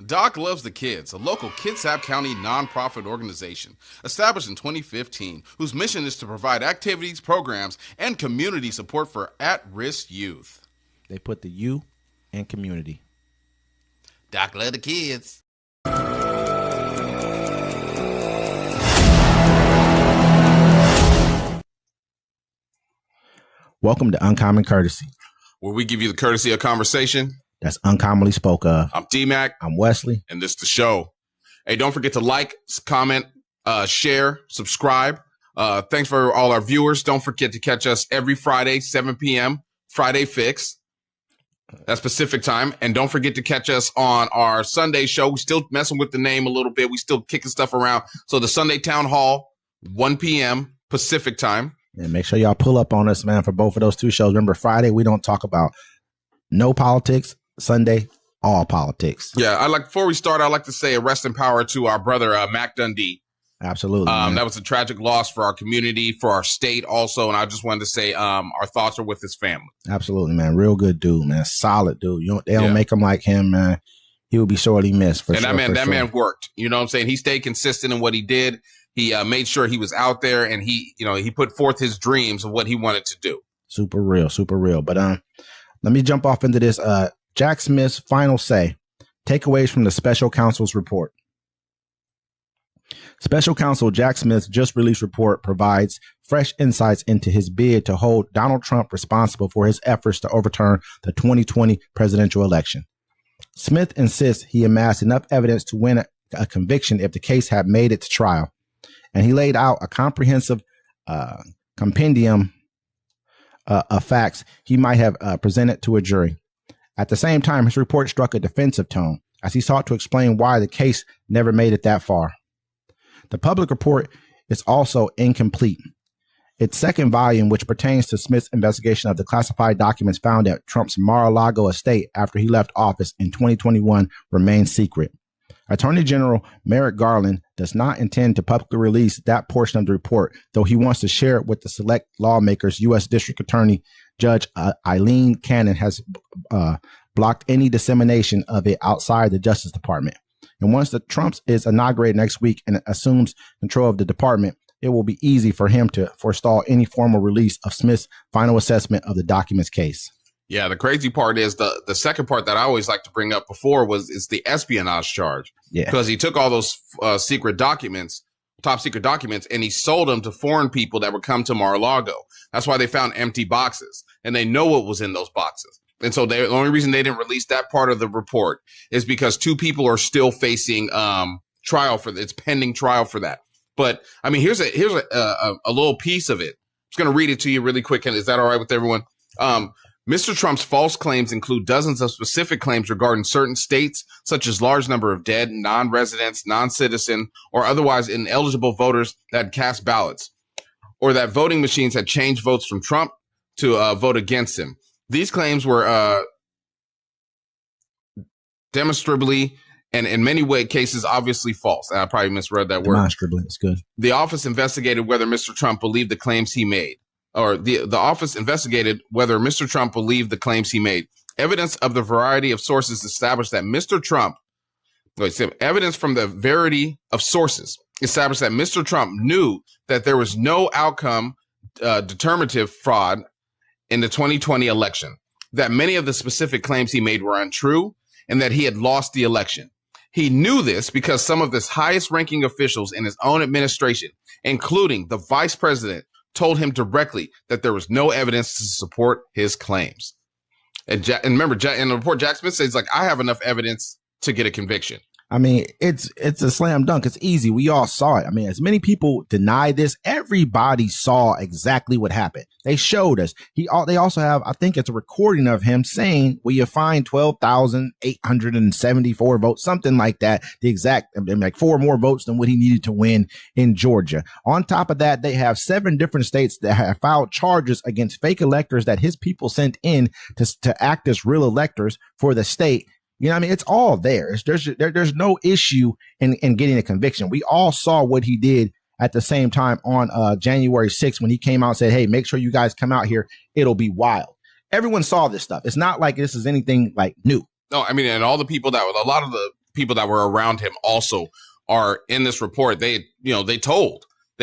Doc Loves the Kids, a local Kitsap County nonprofit organization established in 2015, whose mission is to provide activities, programs, and community support for at-risk youth. They put the you in community. Doc Loves the Kids. Welcome to Uncommon Courtesy, where we give you the courtesy of conversation that's uncommonly spoke of. I'm D-Mac. I'm Wesley. And this is the show. Hey, don't forget to like, comment, share, subscribe. Thanks for all our viewers. Don't forget to catch us every Friday, 7 p.m., Friday Fix. That's Pacific time. And don't forget to catch us on our Sunday show. We're still messing with the name a little bit. We still kicking stuff around. So the Sunday Town Hall, 1 p.m. Pacific time. And make sure y'all pull up on us, man, for both of those two shows. Remember, Friday, we don't talk about no politics. Sunday, all politics. Yeah, before we start, I'd like to say a rest in power to our brother, Mac Dundee. Absolutely. That was a tragic loss for our community, for our state also. And I just wanted to say our thoughts are with his family. Absolutely, man. Real good dude, man. Solid dude. They don't make him like him, man. He will be sorely missed for sure. And that man worked. You know what I'm saying? He stayed consistent in what he did. He made sure he was out there, and he put forth his dreams of what he wanted to do. Super real. But let me jump off into this. Jack Smith's final say, takeaways from the special counsel's report. Special counsel Jack Smith's just released report provides fresh insights into his bid to hold Donald Trump responsible for his efforts to overturn the 2020 presidential election. Smith insists he amassed enough evidence to win a conviction if the case had made it to trial. And he laid out a comprehensive compendium of facts he might have presented to a jury. At the same time, his report struck a defensive tone as he sought to explain why the case never made it that far. The public report is also incomplete. Its second volume, which pertains to Smith's investigation of the classified documents found at Trump's Mar-a-Lago estate after he left office in 2021, remains secret. Attorney General Merrick Garland does not intend to publicly release that portion of the report, though he wants to share it with the select lawmakers. U.S. District Attorney Judge Eileen Cannon has blocked any dissemination of it outside the Justice Department. And once the Trump is inaugurated next week and assumes control of the department, it will be easy for him to forestall any formal release of Smith's final assessment of the documents case. Yeah, the crazy part is the second part that I always like to bring up before is the espionage charge. Yeah. Because he took all those secret documents, top secret documents, and he sold them to foreign people that would come to Mar-a-Lago. That's why they found empty boxes, and they know what was in those boxes. And so the only reason they didn't release that part of the report is because two people are still facing trial for it's pending trial for that. But I mean, here's a little piece of it. I'm just going to read it to you really quick. And is that all right with everyone? Mr. Trump's false claims include dozens of specific claims regarding certain states, such as large number of dead, non-residents, non-citizen, or otherwise ineligible voters that cast ballots, or that voting machines had changed votes from Trump to vote against him. These claims were demonstrably and in many cases obviously false. I probably misread that word. Demonstrably, it's good. The office investigated whether Mr. Trump believed the claims he made. Or the office investigated whether Mr. Trump believed the claims he made. Evidence of the variety of sources established that Mr. Trump, evidence from the variety of sources established that Mr. Trump knew that there was no outcome determinative fraud in the 2020 election, that many of the specific claims he made were untrue, and that he had lost the election. He knew this because some of his highest ranking officials in his own administration, including the vice president, told him directly that there was no evidence to support his claims. And remember, in the report, Jack Smith says, I have enough evidence to get a conviction. I mean, it's a slam dunk. It's easy. We all saw it. I mean, as many people deny this, everybody saw exactly what happened. They showed us. They also have, I think it's a recording of him saying, "Will you find 12,874 votes?" Something like that. The exact, like 4 more votes than what he needed to win in Georgia. On top of that, they have 7 different states that have filed charges against fake electors that his people sent in to act as real electors for the state. You know what I mean? It's all there. There's no issue in getting a conviction. We all saw what he did at the same time on January 6th when he came out and said, "Hey, make sure you guys come out here. It'll be wild." Everyone saw this stuff. It's not like this is anything like new. No, I mean, and all the people a lot of the people that were around him also are in this report. They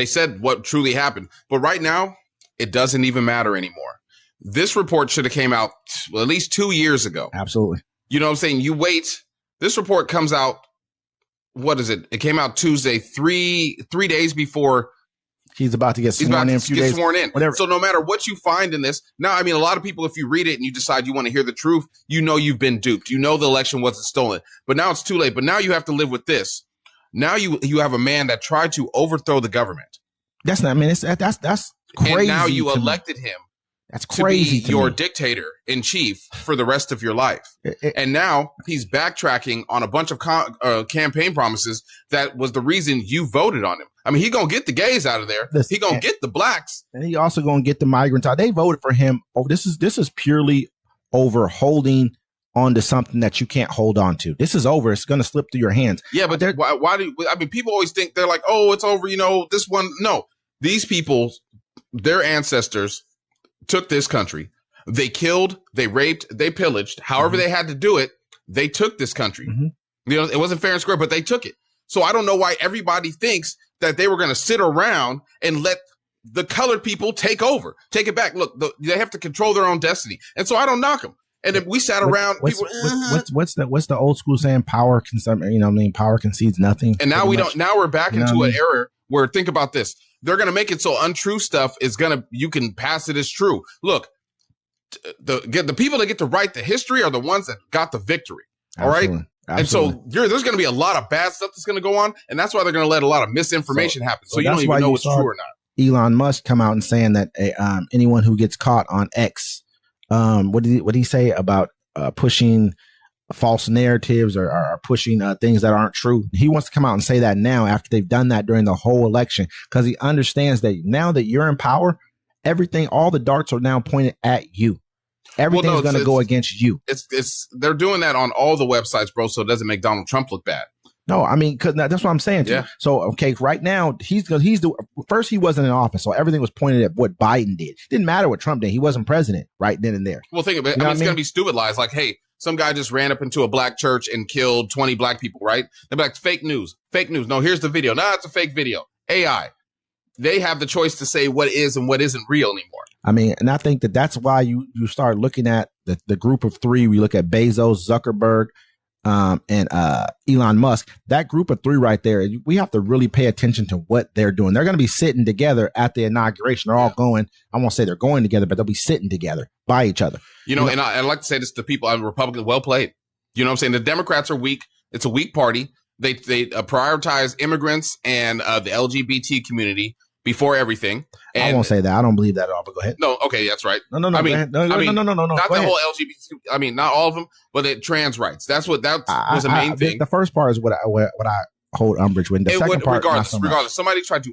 said what truly happened. But right now, it doesn't even matter anymore. This report should have came out at least 2 years ago. Absolutely. You know what I'm saying? You wait. This report comes out. What is it? It came out Tuesday, three days before he's about to get sworn in. Sworn in. Whatever. So no matter what you find in this, now, I mean, a lot of people, if you read it and you decide you want to hear the truth, you know you've been duped. You know the election wasn't stolen. But now it's too late. But now you have to live with this. Now you have a man that tried to overthrow the government. That's not. I mean, that's crazy. And now you elected him. That's crazy. To be your dictator in chief for the rest of your life. And now he's backtracking on a bunch of campaign promises that was the reason you voted on him. I mean, he gonna get the gays out of there. He gonna get the blacks, and he also gonna get the migrants out. They voted for him. Oh, this is purely over holding on to something that you can't hold on to. This is over. It's gonna slip through your hands. Yeah, but why do I mean? People always think they're like, oh, it's over. You know, this one. No, these people, their ancestors took this country. They killed, they raped, they pillaged. However they had to do it, they took this country. You know, it wasn't fair and square, but they took it. So I don't know why everybody thinks that they were going to sit around and let the colored people take over, take it back. Look, they have to control their own destiny. And so I don't knock them. And if we sat around, what's the old school saying? Power power concedes nothing. And now now we're back into an era where, think about this. They're going to make it so untrue stuff you can pass it as true. Look, the people that get to write the history are the ones that got the victory. All right. Absolutely. And so there's going to be a lot of bad stuff that's going to go on. And that's why they're going to let a lot of misinformation happen. So you don't even know what's true or not. Elon Musk come out and saying that anyone who gets caught on X, what did he say about pushing false narratives or pushing things that aren't true? He wants to come out and say that now after they've done that during the whole election, because he understands that now that you're in power, all the darts are now pointed at you. Everything's going to go against you. They're doing that on all the websites, bro. So it doesn't make Donald Trump look bad. No, I mean, because that's what I'm saying. Yeah. So, okay, right now first he wasn't in office, so everything was pointed at what Biden did. Didn't matter what Trump did. He wasn't president right then and there. Well, think of it. It's going to be stupid lies like, hey, some guy just ran up into a black church and killed 20 black people, right? They're like, fake news. No, here's the video. No, it's a fake video. AI. They have the choice to say what is and what isn't real anymore. I mean, and I think that's why you start looking at the group of three. We look at Bezos, Zuckerberg, and Elon Musk. That group of three right there, we have to really pay attention to what they're doing. They're going to be sitting together at the inauguration. They're all going, I won't say they're going together, but they'll be sitting together by each other. And I'd like to say this to people, Republicans, well played. You know what I'm saying? The Democrats are weak. It's a weak party. They prioritize immigrants and the LGBT community before everything. And I won't say that. I don't believe that at all, but go ahead. No, okay, that's right. No. I mean, no. Not the whole LGBT. I mean, not all of them, but trans rights. That's what was the main thing. The first part is what I hold umbrage with. The second part, regardless, somebody tried to.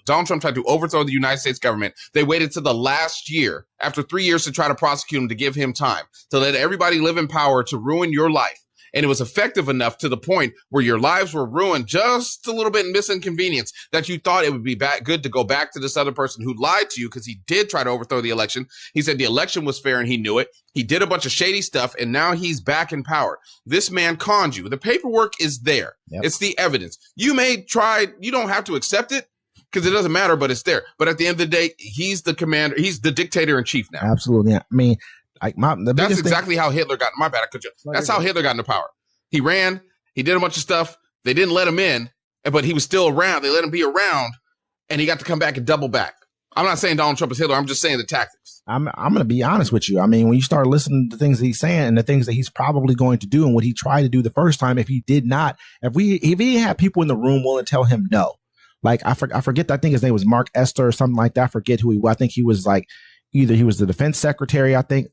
Donald Trump tried to overthrow the United States government. They waited to the last year, after 3 years, to try to prosecute him, to give him time to let everybody live in power, to ruin your life. And it was effective enough to the point where your lives were ruined just a little bit in misinconvenience that you thought it would be good to go back to this other person who lied to you, because he did try to overthrow the election. He said the election was fair and he knew it. He did a bunch of shady stuff and now he's back in power. This man conned you. The paperwork is there. Yep. It's the evidence. You don't have to accept it because it doesn't matter, but it's there. But at the end of the day, he's the commander. He's the dictator in chief now. Absolutely. I mean, that's exactly how Hitler got. My bad, I cut you. That's how Hitler got into power. He ran. He did a bunch of stuff. They didn't let him in, but he was still around. They let him be around, and he got to come back and double back. I'm not saying Donald Trump is Hitler. I'm just saying the tactics. I'm going to be honest with you. I mean, when you start listening to things that he's saying and the things that he's probably going to do and what he tried to do the first time, if he didn't have people in the room willing to tell him no, like I forget. I think his name was Mark Esther or something like that. I forget who he was. I think he was like. Either he was the defense secretary, I think,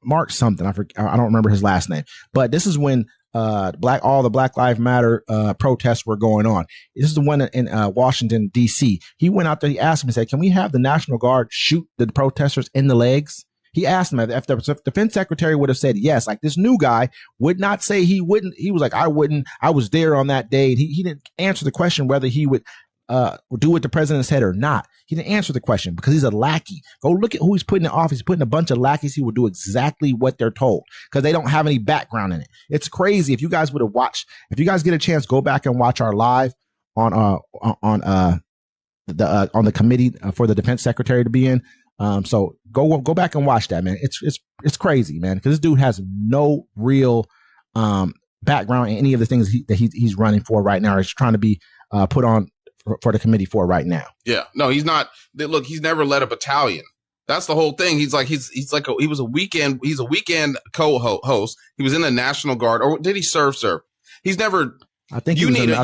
Mark something. I don't remember his last name. But this is when all the Black Lives Matter protests were going on. This is the one in Washington, D.C. He went out there. He asked him, he said, can we have the National Guard shoot the protesters in the legs? He asked him if the defense secretary would have said yes. Like, this new guy would not say he wouldn't. He was like, I wouldn't. I was there on that day. And he didn't answer the question whether he would do what the president said or not? He didn't answer the question because he's a lackey. Go look at who he's putting in office. He's putting a bunch of lackeys who will do exactly what they're told because they don't have any background in it. It's crazy. If you guys would have watched, if you guys get a chance, go back and watch our live on the committee for the defense secretary to be in. So go back and watch that, man. It's crazy, man, because this dude has no real background in any of the things that he's running for right now, or is trying to be put on for the committee for right now. Yeah, no, he's not. Look, he's never led a battalion. That's the whole thing. He was a weekend co-host. He was in the National Guard, or did he serve? He's never. I think he was in the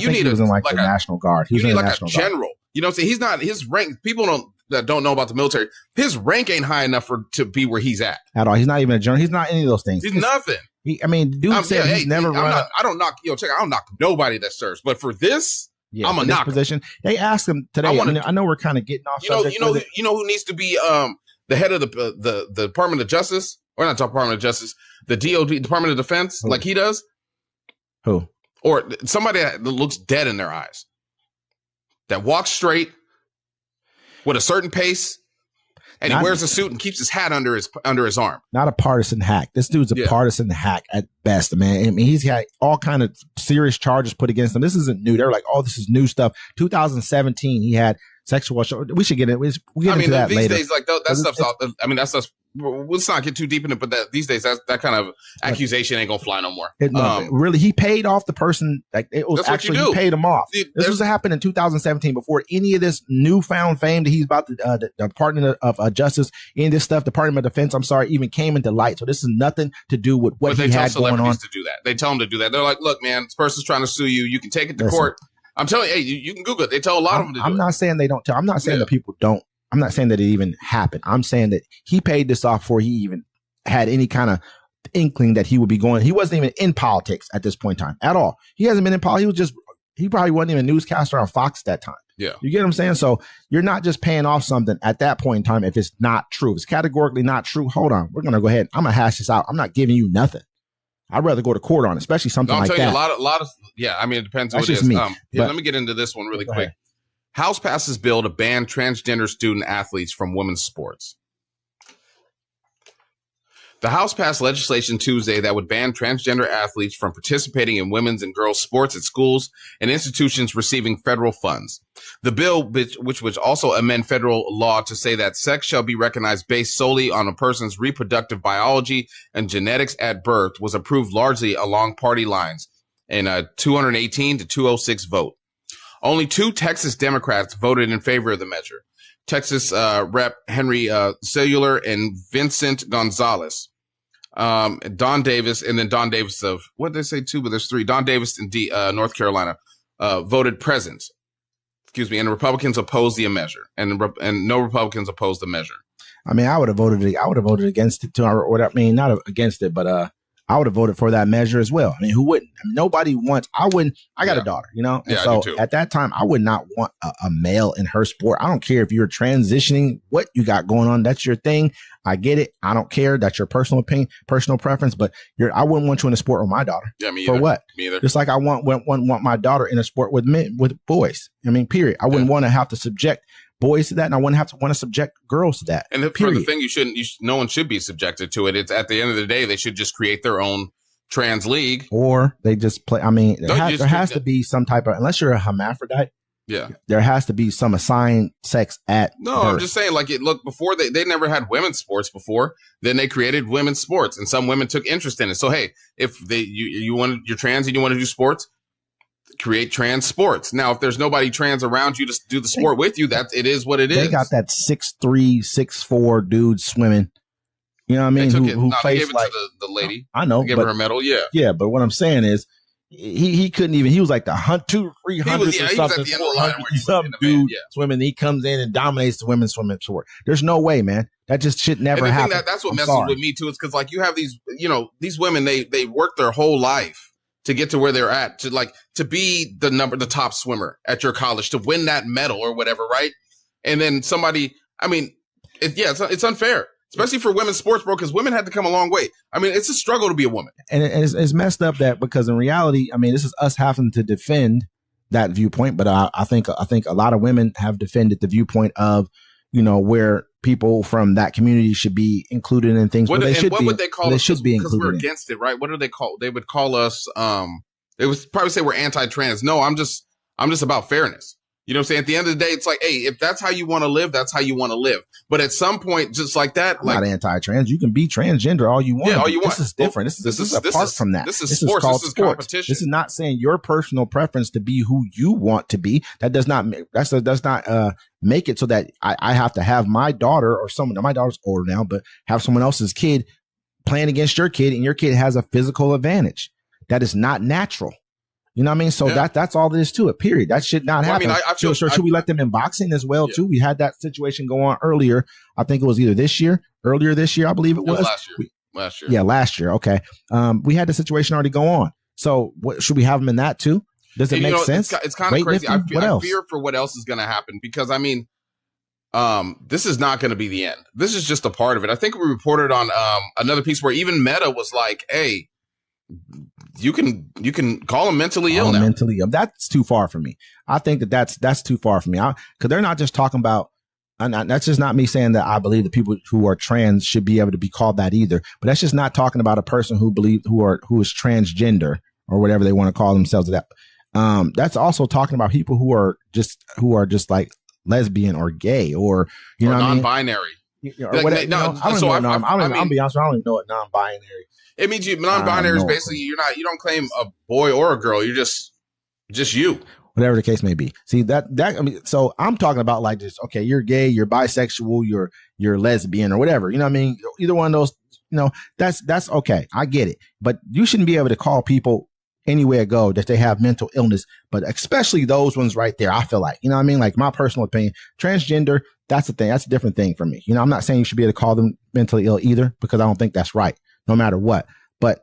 National Guard. He was in the National Guard. General. You know what I'm saying? He's not, his rank. People that don't know about the military, his rank ain't high enough to be where he's at all. He's not even a general. He's not any of those things. He's nothing. Dude said he's never run. I don't knock nobody that serves, but for this. Yeah, I'm a knock position. They asked him today. I know we're kind of getting off. You know who needs to be the head of the Department of Justice, or not Department of Justice, the DOD, Department of Defense, like he does. Who? Or somebody that looks dead in their eyes, that walks straight with a certain pace, and he wears a suit and keeps his hat under his arm. Not a partisan hack. This dude's a partisan hack at best, man. I mean, he's got all kind of serious charges put against him. This isn't new. They're like, oh, this is new stuff. 2017, he had sexual. We should get it. We'll get into that later. These days, like that stuff's out. I mean, that stuff's. Let's not get too deep in it, but these days, that kind of accusation ain't gonna fly no more. Really, he paid off the person. Like it was actually he paid him off. This was happened in 2017 before any of this newfound fame that he's about the Department of Justice, any of this stuff, Department of Defense. I'm sorry, even came into light. So this is nothing to do with what he had going on. To do that, they tell him to do that. They're like, look, man, this person's trying to sue you. You can take it to court. I'm telling you, hey, you can Google it. They tell a lot of them to do it. I'm not saying they don't tell. I'm not saying that people don't. I'm not saying that it even happened. I'm saying that he paid this off before he even had any kind of inkling that he would be going. He wasn't even in politics at this point in time at all. He hasn't been in politics. He probably wasn't even a newscaster on Fox at that time. Yeah. You get what I'm saying? So you're not just paying off something at that point in time if it's not true. If it's categorically not true, hold on. We're going to go ahead. I'm going to hash this out. I'm not giving you nothing. I'd rather go to court on it, especially something like that. I'm telling you, a lot of, I mean, it depends on what it is. Let me get into this one really quick. House passes bill to ban transgender student athletes from women's sports. The House passed legislation Tuesday that would ban transgender athletes from participating in women's and girls' sports at schools and institutions receiving federal funds. The bill, which would also amend federal law to say that sex shall be recognized based solely on a person's reproductive biology and genetics at birth, was approved largely along party lines in a 218 to 206 vote. Only 2 Texas Democrats voted in favor of the measure. Texas Rep. Henry Cellular and Vincent Gonzalez. Don Davis, and then Don Davis of, what did they say 2, but there's 3. Don Davis in North Carolina voted present. And the Republicans opposed the measure, and no Republicans opposed the measure. I mean, I would have voted against it too. Not against it, but I would have voted for that measure as well. I mean, who wouldn't? I mean, nobody wants. I wouldn't. I got a daughter, you know. And so at that time, I would not want a male in her sport. I don't care if you're transitioning, what you got going on. That's your thing. I get it. I don't care. That's your personal opinion, personal preference. But I wouldn't want you in a sport with my daughter. Yeah, me either. For what? Me either. Just like I want my daughter in a sport with men, with boys. I mean, period. I wouldn't want to have to subject boys to that, and I wouldn't want to subject girls to that. And for the thing, no one should be subjected to it. It's at the end of the day, they should just create their own trans league, or they just play. I mean, there has to be some type of, unless you're a hermaphrodite. Yeah, there has to be some assigned sex at birth. I'm just saying, like, before they never had women's sports before. Then they created women's sports, and some women took interest in it. So hey, if you're trans and you want to do sports, create trans sports. Now, if there's nobody trans around you to do the sport with you, it is what it is. They got that 6'3", 6'4" dude swimming. You know what I mean? Who plays gave it like to the lady? I know. They gave her a medal. Yeah. Yeah, but what I'm saying is, he couldn't even. He was like the 200, 300 or something. He was at the end of the line where some dude swimming. He comes in and dominates the women's swimming sport. There's no way, man. That just shit never happened. That's what messes with me too. It's because like you have these, these women. They work their whole life to get to where they're at, to be the top swimmer at your college, to win that medal or whatever, right? And then somebody, I mean, it's unfair. Especially for women's sports, bro, because women had to come a long way. I mean, it's a struggle to be a woman. And it's messed up that because in reality, I mean, this is us having to defend that viewpoint, but I think a lot of women have defended the viewpoint of, where people from that community should be included in things. What, where they should what be, would they call us? Should be included. Because we're against it, right? What do they call? They would call us. They would probably say we're anti-trans. No, I'm just about fairness. You know what I'm saying? At the end of the day, it's like, hey, if that's how you want to live, that's how you want to live. But at some point, just like that, I'm not anti-trans. You can be transgender all you want. Yeah, all you want. This is different. This is apart from that. This is sports. This is competition. This is not saying your personal preference to be who you want to be. That does not make it so that I have to have my daughter or someone. My daughter's older now, but have someone else's kid playing against your kid, and your kid has a physical advantage. That is not natural. You know what I mean? So that's all there is to it, period. That should not happen. I feel, should we let them in boxing as well, too? We had that situation go on earlier. I think it was either earlier this year, I believe it was. Last year. Yeah, last year. Okay. We had the situation already go on. So should we have them in that, too? Does it make sense? It's kind of crazy. I fear for what else is going to happen because, I mean, this is not going to be the end. This is just a part of it. I think we reported on another piece where even Meta was like, hey, you can call them mentally ill now. Mentally ill. That's too far for me. I think that's too far for me. Because they're not just talking about, and that's just not me saying that I believe that people who are trans should be able to be called that either. But that's just not talking about a person who is transgender or whatever they want to call themselves. That's also talking about people who are just like lesbian or gay or non-binary. Or whatever. I'll be honest. I don't even know what non-binary. It means non-binary is basically you don't claim a boy or a girl. You're just you. Whatever the case may be. See so I'm talking about like this. Okay, you're gay, you're bisexual, you're lesbian or whatever. You know what I mean? Either one of those. That's okay. I get it. But you shouldn't be able to call people anywhere go that they have mental illness, but especially those ones right there. I feel like, you know what I mean? Like my personal opinion, transgender, that's the thing. That's a different thing for me. I'm not saying you should be able to call them mentally ill either, because I don't think that's right, no matter what. But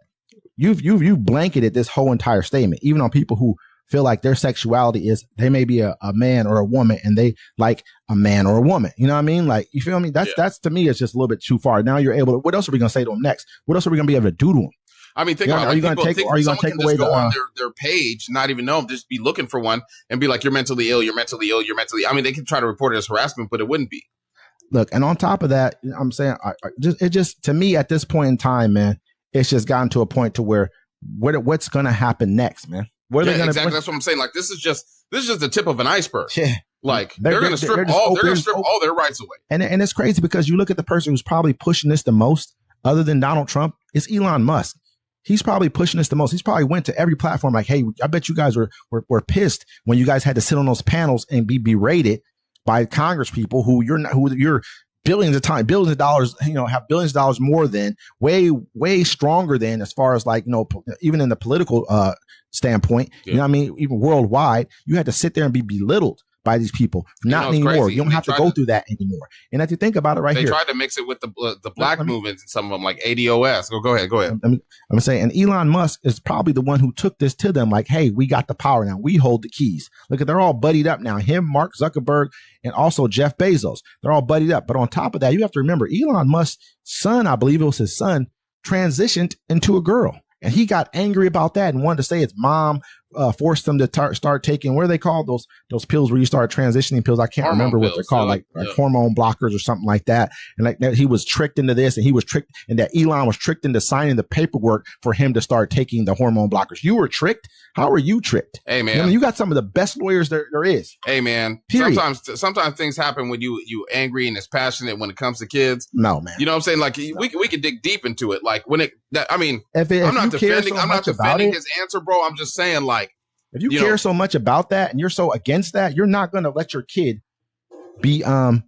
you've blanketed this whole entire statement, even on people who feel like their sexuality is, they may be a man or a woman and they like a man or a woman. You know what I mean? Like, you feel me? That's to me, it's just a little bit too far. Now you're able to, what else are we going to say to them next? What else are we going to be able to do to them? I mean, think about it. Are you going to take away on their page, not even know them, just be looking for one and be like, you're mentally ill, you're mentally ill, you're mentally. I mean, they can try to report it as harassment, but it wouldn't be. Look, and on top of that, I'm saying, it just to me at this point in time, man, it's just gotten to a point to where what's going to happen next, man? What are they going to? Exactly. That's what I'm saying. Like, this is just the tip of an iceberg. Yeah. Like they're going to strip all their rights away. And it's crazy because you look at the person who's probably pushing this the most, other than Donald Trump, it's Elon Musk. He's probably pushing this the most. He's probably went to every platform like, hey, I bet you guys were pissed when you guys had to sit on those panels and be berated by Congress people who you're billions of dollars, have billions of dollars more than, way stronger than, as far as like, even in the political standpoint, you know what I mean? Even worldwide, you had to sit there and be belittled by these people. Not anymore. You don't have to go through that anymore. And if you think about it here. They tried to mix it with the black movements and some of them, like ADOS. Go ahead. I'm saying, and Elon Musk is probably the one who took this to them like, hey, we got the power now. We hold the keys. Look, they're all buddied up now. Him, Mark Zuckerberg, and also Jeff Bezos. They're all buddied up. But on top of that, you have to remember Elon Musk's son, I believe it was his son, transitioned into a girl. And he got angry about that and wanted to say his mom forced them to start taking, what are they called? Those pills where you start transitioning pills. I can't remember what they're called, like hormone blockers or something like that. And like that, he was tricked into this, and he was tricked, and that Elon was tricked into signing the paperwork for him to start taking the hormone blockers. You were tricked. How were you tricked? Hey man, you got some of the best lawyers there is. Hey man, period. Sometimes things happen when you angry and it's passionate when it comes to kids. No man, you know what I'm saying? Like we could dig deep into it. Like I'm not defending his answer, bro. I'm just saying, like, if you care so much about that and you're so against that, you're not going to let your kid be taking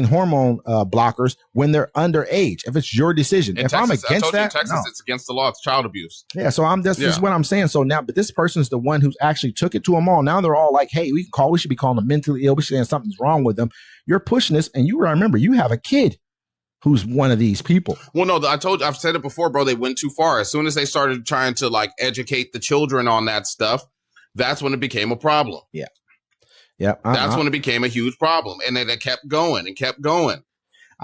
hormone blockers when they're underage. If it's your decision, if I'm against that, Texas, it's against the law. It's child abuse. Yeah, so this is what I'm saying. So now, but this person's the one who's actually took it to them all. Now they're all like, "Hey, we should be calling them mentally ill. We should saying something's wrong with them." You're pushing this, and you remember you have a kid who's one of these people. Well, no, I've said it before, bro. They went too far. As soon as they started trying to like educate the children on that stuff, that's when it became a problem. Yeah. That's when it became a huge problem. And then it kept going and kept going.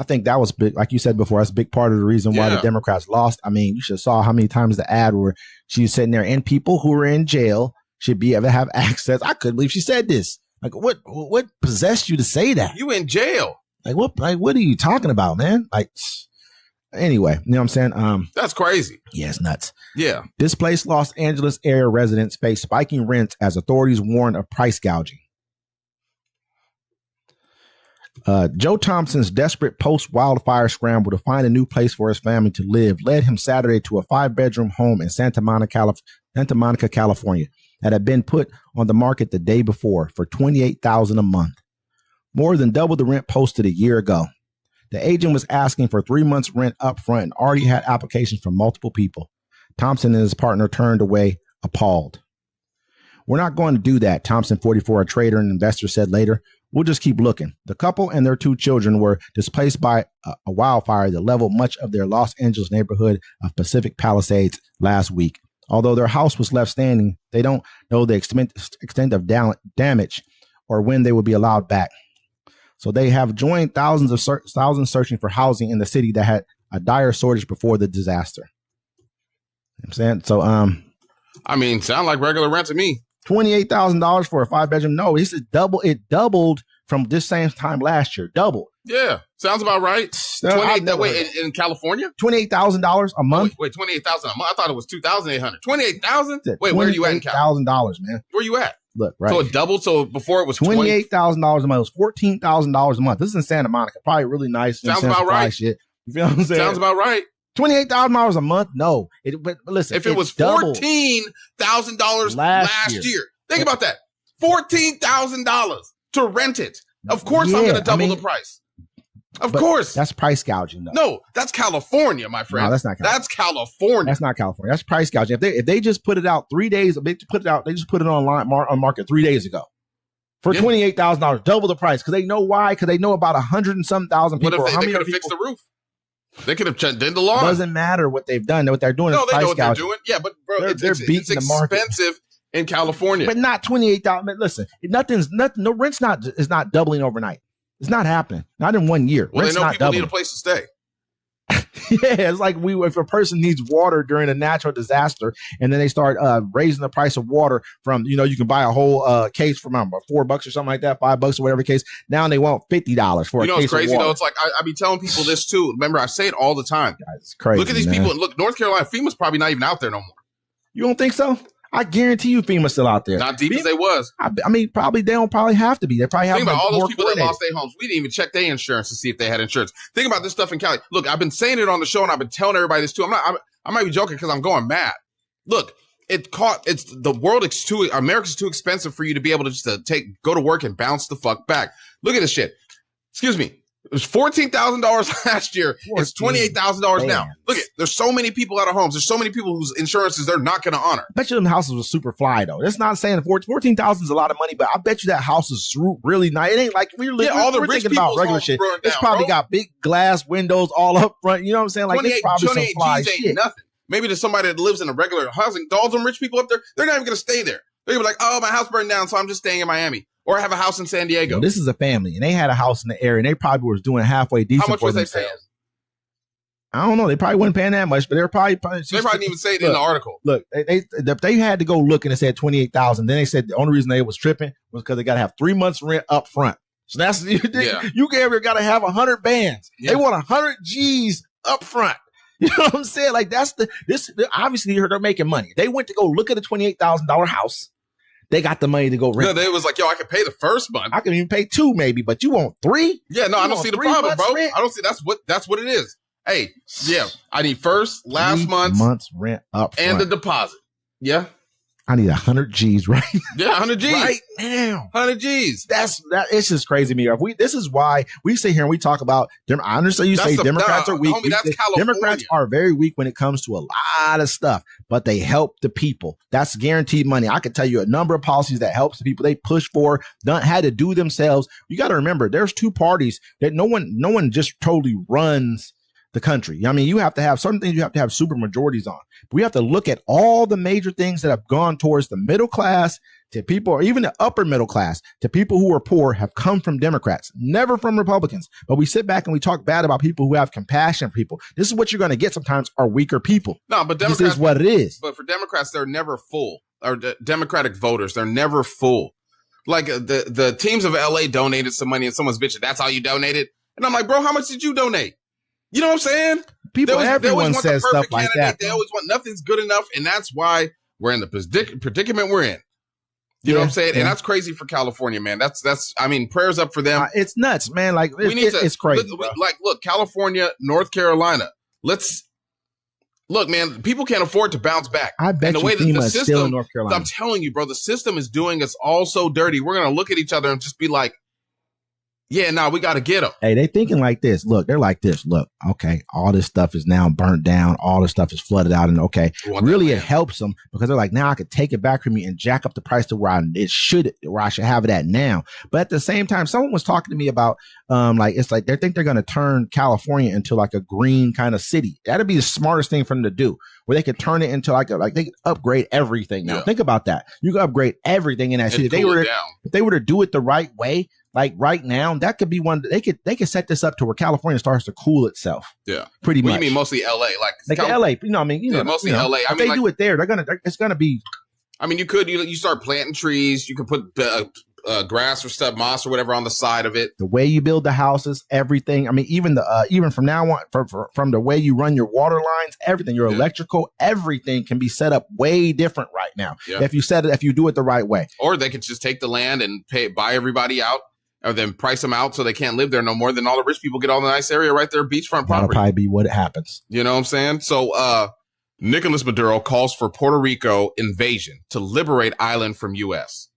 I think that was big. Like you said before, that's a big part of the reason why the Democrats lost. I mean, you should have saw how many times the ad where she's sitting there and people who are in jail should be able to have access. I couldn't believe she said this. Like, what possessed you to say that? You in jail. Like, what are you talking about, man? Like, anyway, you know what I'm saying? That's crazy. Yeah, it's nuts. Yeah. Displaced Los Angeles area residents face spiking rents as authorities warn of price gouging. Joe Thompson's desperate post-wildfire scramble to find a new place for his family to live led him Saturday to a 5-bedroom home in Santa Monica, California, that had been put on the market the day before for $28,000 a month, more than double the rent posted a year ago. The agent was asking for 3 months' rent up front and already had applications from multiple people. Thompson and his partner turned away, appalled. "We're not going to do that," Thompson, 44, a trader and investor, said later. "We'll just keep looking." The couple and their 2 children were displaced by a wildfire that leveled much of their Los Angeles neighborhood of Pacific Palisades last week. Although their house was left standing, they don't know the extent of damage or when they will be allowed back. So they have joined thousands searching for housing in the city that had a dire shortage before the disaster. You know what I'm saying? So, I mean, sound like regular rent to me. $28,000 for a 5-bedroom. No, this is double. It doubled from this same time last year. Double. Yeah, sounds about right. Wait, in California, $28,000 a month. Wait, $28,000 a month. I thought it was $2,800. $28,000. Wait, where are you at in California? $28,000, man. Where you at? Look, right. So it doubled. So before it was $28,000 a month. It was $14,000 a month. This is in Santa Monica. Probably really nice. Sounds about right. Shit. You feel what I'm saying? Sounds about right. $28,000 a month? No. But listen, if it was $14,000 last year, think about that. $14,000 to rent it. Of course, I'm going to double the price. Of course. That's price gouging, though. No, that's California, my friend. No, that's not California. That's California. That's not California. That's price gouging. If they just put it out 3 days, they just put it on market 3 days ago for $28,000, double the price. Because they know why? Because they know about 100 and some thousand people. What if they could have fixed the roof? They could have did the lawn. It doesn't matter what they've done. What they're doing is price gouging. No, they know what they're doing. Yeah, but bro, they're beating the market. It's expensive in California, but not $28,000. Listen, nothing. No rent's is not doubling overnight. It's not happening. Not in 1 year. Well, rent's they know not people doubling. need a place to stay. Yeah, it's like if a person needs water during a natural disaster, and then they start raising the price of water from, you can buy a whole case for $4 or something like that, $5 or whatever case. Now they want $50 for a case of water. It's crazy though. It's like I be telling people this too. Remember, I say it all the time. Guys, it's crazy. Look at these people. Look, North Carolina, FEMA's probably not even out there no more. You don't think so? I guarantee you FEMA's still out there. Not deep as they was. I mean, probably they don't probably have to be. They probably have. Think about all those people that lost their homes. We didn't even check their insurance to see if they had insurance. Think about this stuff in Cali. Look, I've been saying it on the show, and I've been telling everybody this too. I might be joking because I'm going mad. Look, America's too expensive for you to be able to just go to work and bounce the fuck back. Look at this shit. Excuse me. It was $14,000 last year. It's $28,000 now. Look there's so many people out of homes. There's so many people whose insurances they're not going to honor. I bet you them houses were super fly though. That's not saying $14,000 is a lot of money, but I bet you that house is really nice. It ain't like we're thinking about regular shit. It's probably got big glass windows all up front. You know what I'm saying? Like it's probably some fly shit. Ain't nothing. Maybe to somebody that lives in a regular housing. All them rich people up there, they're not even going to stay there. They're going to be like, oh, my house burned down, so I'm just staying in Miami. Or have a house in San Diego. Well, this is a family, and they had a house in the area, and they probably was doing halfway decent. How much was they paying? I don't know. They probably wasn't paying that much, but they probably didn't even say it in the article. Look, they had to go look and it said $28,000. Then they said the only reason they was tripping was because they got to have 3 months rent up front. So that's you got to have 100 bands. Yeah. They want 100 G's up front. You know what I'm saying? Like obviously they're making money. They went to go look at a $28,000 house. They got the money to go rent. No, they was like, yo, I can pay the first month. I can even pay 2 maybe, but you want 3? Yeah, no, I don't see the problem, bro. Rent? I don't see that's what it is. Hey, yeah, I need last month's rent up front. And the deposit. Yeah. I need 100 G's, right? Yeah, 100 G's. Right now. 100 G's. It's just crazy to me. This is why we sit here and we talk about, I understand you say Democrats are weak. Democrats are very weak when it comes to a lot of stuff, but they help the people. That's guaranteed money. I could tell you a number of policies that helps the people they push for, had to do themselves. You got to remember, there's 2 parties that no one just totally runs the country. I mean, you have to have certain things you have to have super majorities on. But we have to look at all the major things that have gone towards the middle class, to people, or even the upper middle class, to people who are poor, have come from Democrats, never from Republicans. But we sit back and we talk bad about people who have compassion for people. This is what you're going to get sometimes, are weaker people. No, but Democrats, this is what it is. But for Democrats, they're never full. Or Democratic voters, they're never full. Like the teams of LA donated some money and someone's bitching, that's all you donated? And I'm like, bro, how much did you donate? You know what I'm saying? Everyone says stuff like that. They always want nothing's good enough. And that's why we're in the predicament we're in. You know what I'm saying? Yeah. And that's crazy for California, man. That's I mean, prayers up for them. It's nuts, man. Like, it's crazy. Look, California, North Carolina. Look, man, people can't afford to bounce back. I bet the way that the system, still in North Carolina. I'm telling you, bro, the system is doing us all so dirty. We're going to look at each other and just be like, yeah, we got to get them. Hey, they thinking like this. Look, they're like this. Look, okay, all this stuff is now burnt down. All this stuff is flooded out. And okay, really it helps them because they're like, now I could take it back from me and jack up the price to where I should have it at now. But at the same time, someone was talking to me about, it's like they think they're going to turn California into like a green kind of city. That'd be the smartest thing for them to do, where they could turn it into like they could upgrade everything. Now think about that. You could upgrade everything in that city. If they were to do it the right way, like right now, that could be one. They could set this up to where California starts to cool itself. Yeah, pretty much. You mean mostly LA, like LA? You know, I mean, mostly LA. If they do it there, it's gonna be. I mean, you start planting trees. You could put grass or stuff, moss or whatever on the side of it. The way you build the houses, everything. I mean, even from now on, from the way you run your water lines, everything, your electrical, everything can be set up way different right now. Yeah. If you do it the right way. Or they could just take the land and buy everybody out. Or then price them out so they can't live there no more. Then all the rich people get all the nice area right there, beachfront property. That'll probably be what happens. You know what I'm saying? So Nicolas Maduro calls for Puerto Rico invasion to liberate island from U.S.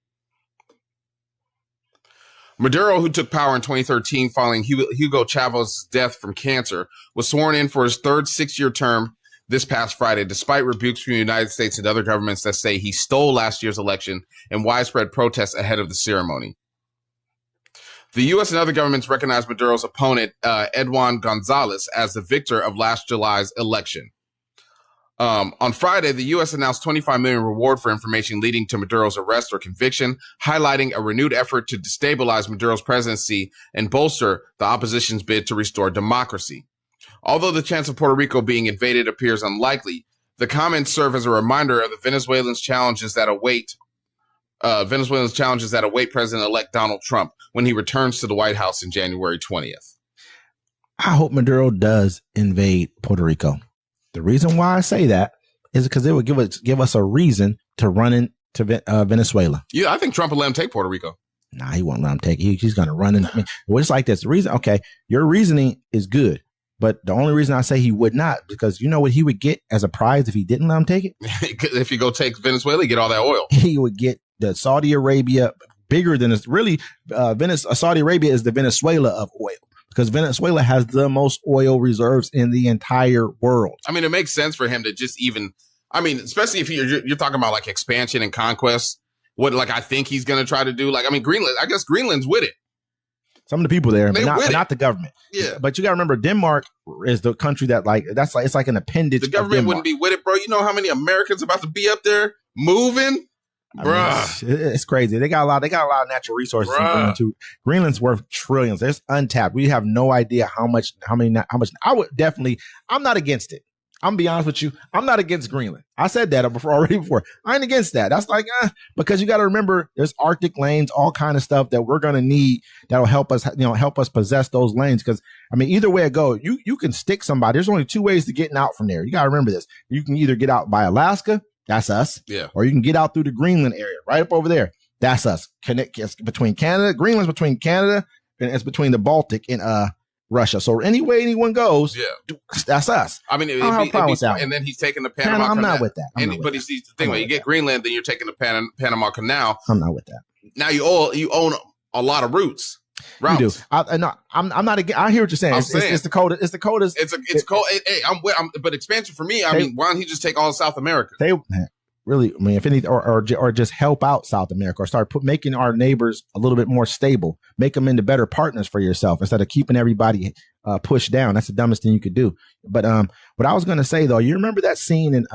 Maduro, who took power in 2013 following Hugo Chavez's death from cancer, was sworn in for his third 6-year term this past Friday, despite rebukes from the United States and other governments that say he stole last year's election and widespread protests ahead of the ceremony. The U.S. and other governments recognize Maduro's opponent, Edwin Gonzalez, as the victor of last July's election. On Friday, the U.S. announced $25 million reward for information leading to Maduro's arrest or conviction, highlighting a renewed effort to destabilize Maduro's presidency and bolster the opposition's bid to restore democracy. Although the chance of Puerto Rico being invaded appears unlikely, the comments serve as a reminder of the Venezuelans' challenges that await President-elect Donald Trump when he returns to the White House in January 20th. I hope Maduro does invade Puerto Rico. The reason why I say that is because it would give us a reason to run into Venezuela. Yeah, I think Trump will let him take Puerto Rico. Nah, he won't let him take it. He's going to run in. I mean, well, it's like this. The reason, okay, your reasoning is good, but the only reason I say he would not, because you know what he would get as a prize if he didn't let him take it? If you go take Venezuela, you get all that oil. He would get the Saudi Arabia bigger than this. Really, Saudi Arabia is the Venezuela of oil, because Venezuela has the most oil reserves in the entire world. I mean, it makes sense for him to just especially if you're talking about like expansion and conquest, what I think he's going to try to do. Greenland, I guess Greenland's with it. Some of the people there, but not the government. Yeah. But you got to remember, Denmark is the country that it's like an appendage. The government wouldn't be with it, bro. You know how many Americans about to be up there moving? Bruh. It's crazy. They got a lot of natural resources in Greenland too. Greenland's worth trillions. There's untapped. We have no idea how much. I'm not against it. I'm gonna be honest with you. I'm not against Greenland. I said that before. I ain't against that. That's because you got to remember there's Arctic lanes, all kind of stuff that we're going to need that'll help us possess those lanes. Because either way it go, you can stick somebody. There's only two ways to getting out from there. You got to remember this. You can either get out by Alaska. That's us. Yeah. Or you can get out through the Greenland area, right up over there. That's us. Connect between Canada. Greenland's between Canada, and it's between the Baltic and Russia. So any way anyone goes, that's us. And then he's taking the Panama Canal. I'm not with that. But he's the thing, when you get Greenland, then you're taking the Panama Canal. I'm not with that. Now you own a lot of routes. You do. I'm not again. I hear what you're saying. It's Dakota. It's Dakotas. It's cold. Hey, but expansion for me. Why don't he just take all of South America? If anything, or just help out South America, or start making our neighbors a little bit more stable, make them into better partners for yourself instead of keeping everybody pushed down. That's the dumbest thing you could do. But what I was going to say though, you remember that scene in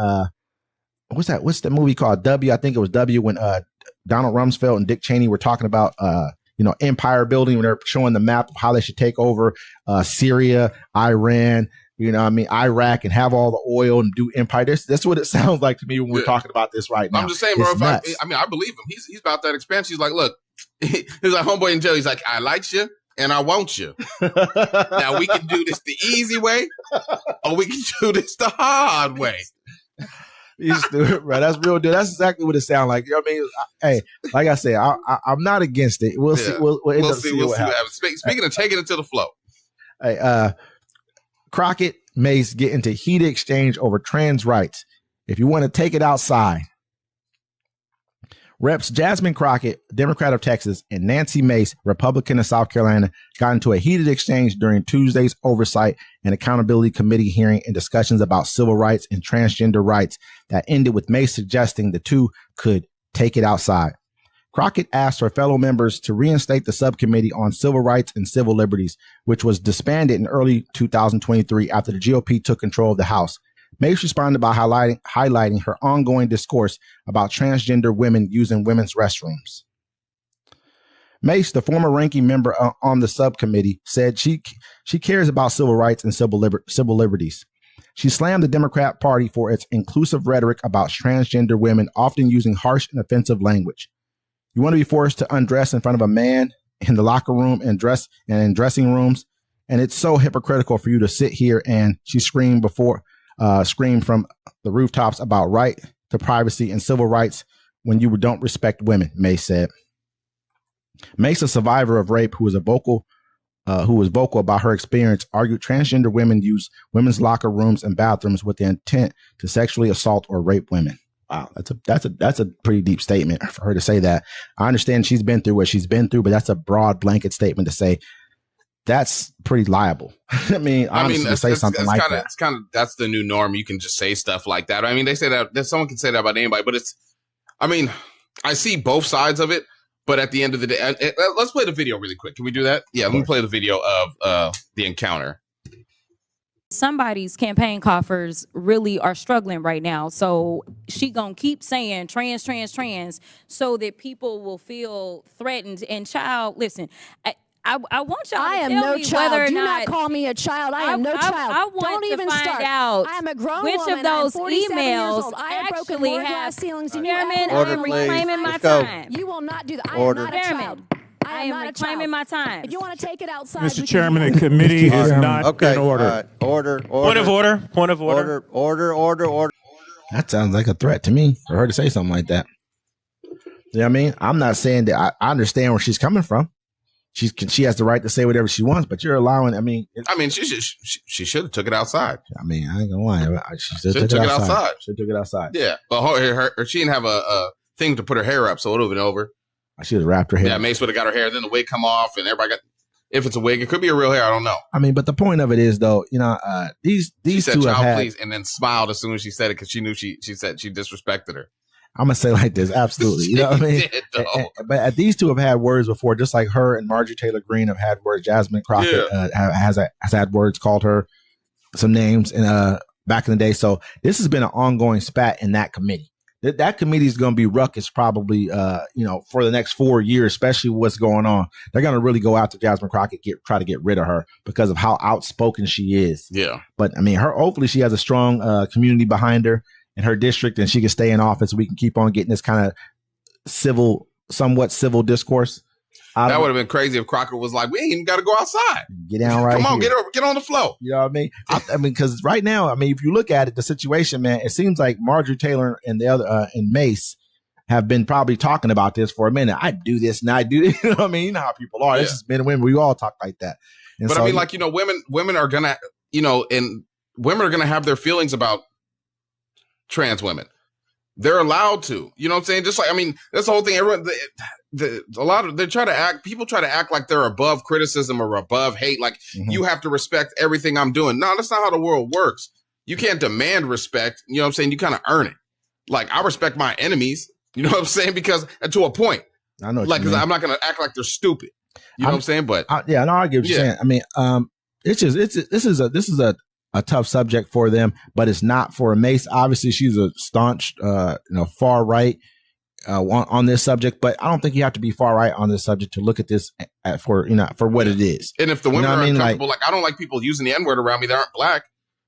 what's the movie called W? I think it was W when Donald Rumsfeld and Dick Cheney were talking about, empire building when they're showing the map of how they should take over Syria, Iran, Iraq, and have all the oil and do empire. That's what it sounds like to me when we're talking about this right now. I'm just saying, bro. I believe him. He's about that expansion. He's like, look, he's like homeboy in jail. He's like, I like you and I want you. Now we can do this the easy way, or we can do this the hard way. Right, that's real deal. That's exactly what it sounds like. You know what I mean? Hey, like I said, I'm not against it. We'll see. We'll see what happens. Speaking of taking it to the flow. Hey, Crockett, Mace get into heated exchange over trans rights. If you want to take it outside, Reps Jasmine Crockett, Democrat of Texas, and Nancy Mace, Republican of South Carolina, got into a heated exchange during Tuesday's Oversight and Accountability Committee hearing and discussions about civil rights and transgender rights that ended with Mace suggesting the two could take it outside. Crockett asked her fellow members to reinstate the subcommittee on civil rights and civil liberties, which was disbanded in early 2023 after the GOP took control of the House. Mace responded by highlighting her ongoing discourse about transgender women using women's restrooms. Mace, the former ranking member on the subcommittee, said she cares about civil rights and civil liberties. She slammed the Democrat Party for its inclusive rhetoric about transgender women, often using harsh and offensive language. You want to be forced to undress in front of a man in the locker room and in dressing rooms, and it's so hypocritical for you to sit here and she screamed from the rooftops about right to privacy and civil rights when you don't respect women, Mace said. Mace, a survivor of rape who was vocal about her experience, argued transgender women use women's locker rooms and bathrooms with the intent to sexually assault or rape women. Wow, that's a pretty deep statement for her to say that. I understand she's been through what she's been through, but that's a broad blanket statement to say. That's pretty liable. Honestly, to say something like that. It's kind of that's the new norm. You can just say stuff like that. I mean, they say that someone can say that about anybody, but I see both sides of it. But at the end of the day, let's play the video really quick. Can we do that? Yeah, let me play the video of the encounter. Somebody's campaign coffers really are struggling right now. So she gonna keep saying trans, so that people will feel threatened. And child, listen, I want y'all to tell me whether or not. Do not call me a child. I am no child. I want to find out I am a grown which woman. of those emails I have broken more have glass ceilings than you Chairman, ever I am will. reclaiming my time. You will not do that. I Order. am not a child. I am reclaiming my time. If you want to take it outside, Mr. Chairman, the committee is not in order. Order. Point of order. Point of order. Order. That sounds like a threat to me for her to say something like that. You know what I mean? I'm not saying that I understand where she's coming from. She has the right to say whatever she wants, but you're allowing. She should have took it outside. I ain't gonna lie. She should have took it outside. Should have took it outside. Yeah, but she didn't have a thing to put her hair up, so it would have been over. I should have wrapped her hair. Yeah, Mace would have got her hair, then the wig come off, and everybody got. If it's a wig, it could be a real hair. I don't know. But the point of it is, though, these she said, two "Child, have had, please," and then smiled as soon as she said it because she knew she said she disrespected her. I'm gonna say like this, absolutely. You know what I mean? But these two have had words before, just like her and Marjorie Taylor Greene have had words. Jasmine Crockett has had words, called her some names back in the day. So this has been an ongoing spat in that committee. That committee is going to be ruckus probably, for the next 4 years, especially what's going on. They're going to really go after Jasmine Crockett, try to get rid of her because of how outspoken she is. Yeah. But hopefully she has a strong community behind her in her district, and she can stay in office. We can keep on getting this kind of somewhat civil discourse. That would have been crazy if Crockett was like, "We ain't even got to go outside. Get down right. Come on, here. get on the floor." You know what I mean? Because right now, if you look at it, the situation, man, it seems like Marjorie Taylor and the other and Mace have been probably talking about this for a minute. I do this and I do this. You know what I mean? You know how people are. Yeah. This is men and women. We all talk like that. And but so, women are gonna, and women are gonna have their feelings about trans women. They're allowed to, you know what I'm saying? Just like, that's the whole thing. Everyone, people try to act like they're above criticism or above hate. Like you have to respect everything I'm doing. No, that's not how the world works. You can't demand respect. You know what I'm saying? You kind of earn it. Like I respect my enemies, you know what I'm saying? Because to a point, I know, like, cause I'm not going to act like they're stupid. You know what I'm saying? But I get what you're saying. This is a tough subject for them, but it's not for Mace. Obviously, she's a staunch, far right, on this subject, but I don't think you have to be far right on this subject to look at this for what it is. And if the women are I mean? uncomfortable, like I don't like people using the N-word around me that aren't black.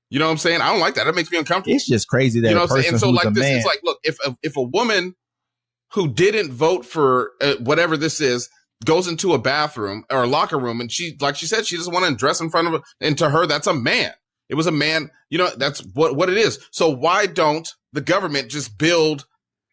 You know what I'm saying? I don't like that. That makes me uncomfortable. It's just crazy that a person who's like a this, man. it's like, look, if a woman who didn't vote for whatever this is goes into a bathroom or a locker room and she, like she said, she doesn't want to dress in front of and to her, that's a man. It was a man. You know, that's what it is. So why don't the government just build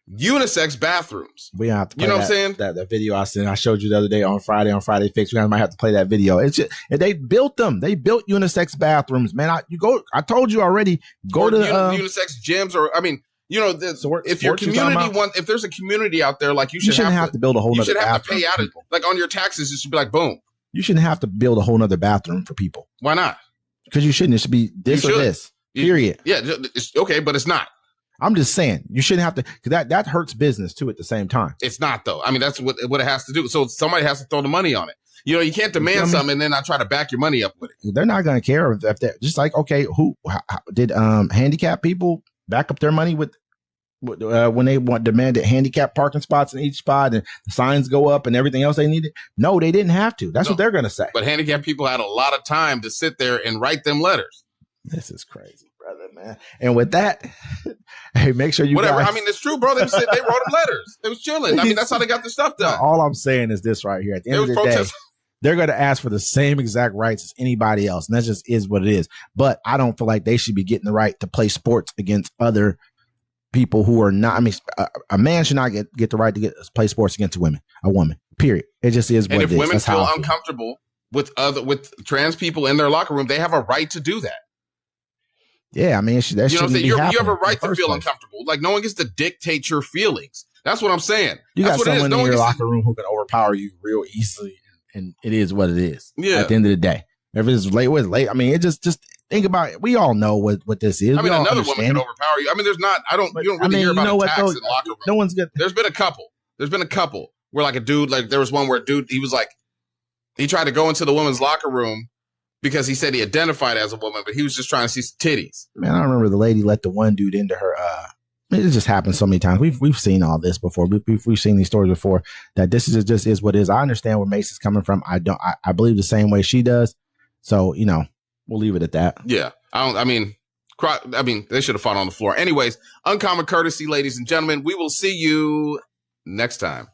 unisex bathrooms? We have to play what I'm saying? That video I showed you the other day on Friday Fix. We might have to play that video. It's just, they built them. They built unisex bathrooms, man. I told you already. Go to unisex gyms, or I mean, you know, if your community if there's a community out there, like you shouldn't have to build a whole. You should have to pay out it, like on your taxes. It should be like boom. You shouldn't have to build a whole nother bathroom for people. Why not? Because you shouldn't. It should be this or this. Period. Yeah, it's okay, but it's not. I'm just saying you shouldn't have to, because that hurts business too at the same time. It's not though. I mean, that's what it has to do. So somebody has to throw the money on it. You know, you can't demand something and then not try to back your money up with it. They're not going to care if they're just like, okay, how did handicapped people back up their money with when they demanded handicapped parking spots in each spot and the signs go up and everything else they needed? No, they didn't have to. That's what they're going to say. But handicapped people had a lot of time to sit there and write them letters. This is crazy, brother, man. And with that, hey, make sure you whatever. guys, I mean, it's true, bro. They wrote them letters. They was chilling. I mean, that's how they got the stuff done. All I'm saying is this right here. At the end of the day, they're going to ask for the same exact rights as anybody else. And that just is what it is. But I don't feel like they should be getting the right to play sports against other people who are not. I mean, a man should not get the right to play sports against a woman, period. It just is what it is. And if women feel uncomfortable with trans people in their locker room, they have a right to do that. Yeah, I mean, that shouldn't be happening. You have a right to feel uncomfortable. Like, no one gets to dictate your feelings. That's what I'm saying. You got someone in your locker room who can overpower you real easily, and it is what it is. Yeah. At the end of the day, if it's late. I mean, it just think about it. We all know what this is. I mean, another woman can overpower you. I mean, there's not. You don't really hear about attacks in locker room. No one's good. There's been a couple where like a dude, like there was one where a dude, he was like, he tried to go into the woman's locker room because he said he identified as a woman, but he was just trying to see some titties. Man, I remember the lady let the one dude into her. It just happens so many times. We've seen all this before. We've seen these stories before. That this is just is what it is. I understand where Mace is coming from. I believe the same way she does. So we'll leave it at that. Yeah, I mean, they should have fought on the floor. Anyways, uncommon courtesy, ladies and gentlemen. We will see you next time.